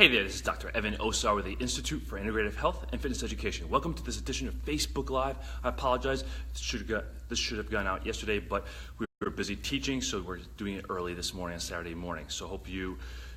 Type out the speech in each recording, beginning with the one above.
Hey there, this is Dr. Evan Osar with the Institute for Integrative Health and Fitness Education. Welcome to this edition of Facebook Live. I apologize, this should have gone out yesterday, but we were busy teaching, so we're doing it early this morning on Saturday morning. So hope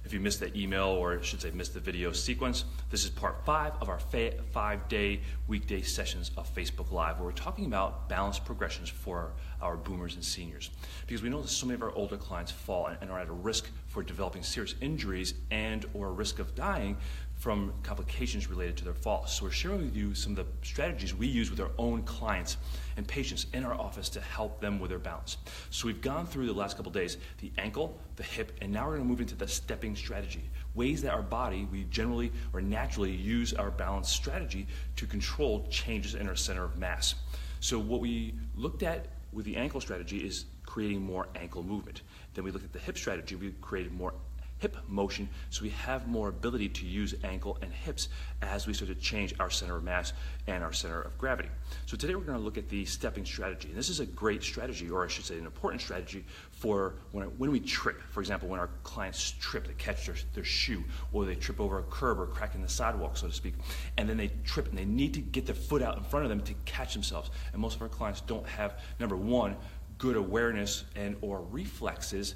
if you missed the email, or I should say missed the video sequence, this is part 5 of our 5-day weekday sessions of Facebook Live, where we're talking about balanced progressions for our boomers and seniors. Because we know that so many of our older clients fall and are at a risk for developing serious injuries and or a risk of dying from complications related to their falls. So we're sharing with you some of the strategies we use with our own clients and patients in our office to help them with their balance. So we've gone through the last couple days the ankle, the hip, and now we're going to move into the stepping strategy. Ways that our body, we generally or naturally use our balance strategy to control changes in our center of mass. So what we looked at with the ankle strategy is creating more ankle movement. Then we looked at the hip strategy, we created more hip motion, so we have more ability to use ankle and hips as we start to change our center of mass and our center of gravity. So today we're going to look at the stepping strategy. And this is a great strategy, or I should say an important strategy, for when we trip. For example, when our clients trip, they catch their shoe, or they trip over a curb or crack in the sidewalk, so to speak, and then they trip and they need to get their foot out in front of them to catch themselves. And most of our clients don't have, number one, good awareness and or reflexes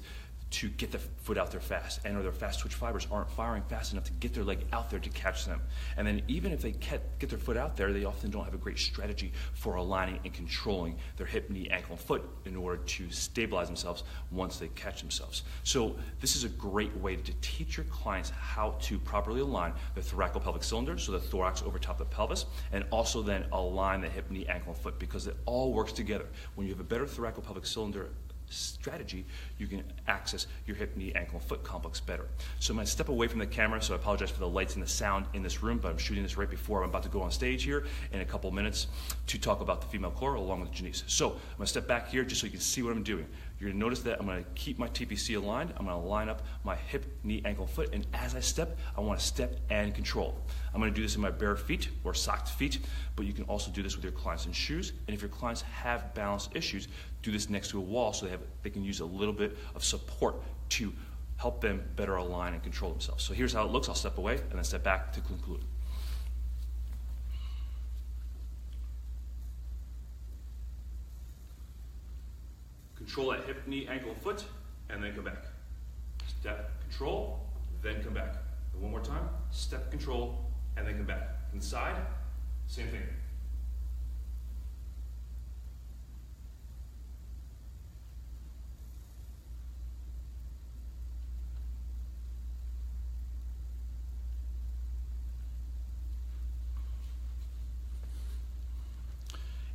to get the foot out there fast, and or their fast twitch fibers aren't firing fast enough to get their leg out there to catch them. And then even if they get their foot out there, they often don't have a great strategy for aligning and controlling their hip, knee, ankle, and foot in order to stabilize themselves once they catch themselves. So this is a great way to teach your clients how to properly align the thoracolpelvic cylinder, so the thorax over top of the pelvis, and also then align the hip, knee, ankle, and foot, because it all works together. When you have a better thoracolpelvic cylinder strategy, you can access your hip, knee, ankle, and foot complex better. So I'm going to step away from the camera, so I apologize for the lights and the sound in this room, but I'm shooting this right before I'm about to go on stage here in a couple minutes to talk about the female core along with Janice. So I'm going to step back here just so you can see what I'm doing. You're going to notice that I'm going to keep my TPC aligned. I'm going to line up my hip, knee, ankle, foot, and as I step, I want to step and control. I'm going to do this in my bare feet or socked feet, but you can also do this with your clients in shoes. And if your clients have balance issues, do this next to a wall so they can use a little bit of support to help them better align and control themselves. So here's how it looks. I'll step away and then step back to conclude. Control that hip, knee, ankle, foot, and then come back. Step, control, then come back. And one more time, step, control, and then come back. Inside, same thing.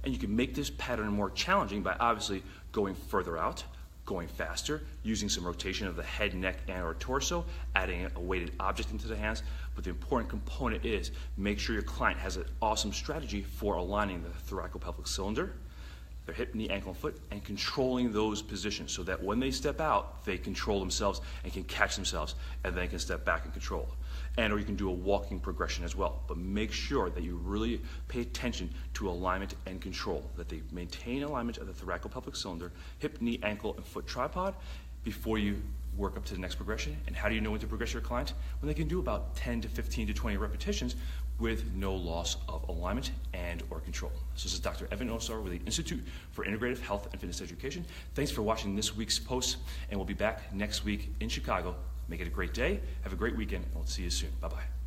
And you can make this pattern more challenging by obviously going further out, going faster, using some rotation of the head, neck, and or torso, adding a weighted object into the hands. But the important component is make sure your client has an awesome strategy for aligning the thoracolpelvic cylinder, their hip, knee, ankle, and foot, and controlling those positions so that when they step out, they control themselves and can catch themselves, and then can step back and control. And or you can do a walking progression as well. But make sure that you really pay attention to alignment and control, that they maintain alignment of the thoracolpelvic cylinder, hip, knee, ankle, and foot tripod before you work up to the next progression. And how do you know when to progress your client? When they can do about 10 to 15 to 20 repetitions with no loss of alignment and or control. So this is Dr. Evan Osar with the Institute for Integrative Health and Fitness Education. Thanks for watching this week's post, and we'll be back next week in Chicago. Make it a great day, have a great weekend, and we'll see you soon. Bye-bye.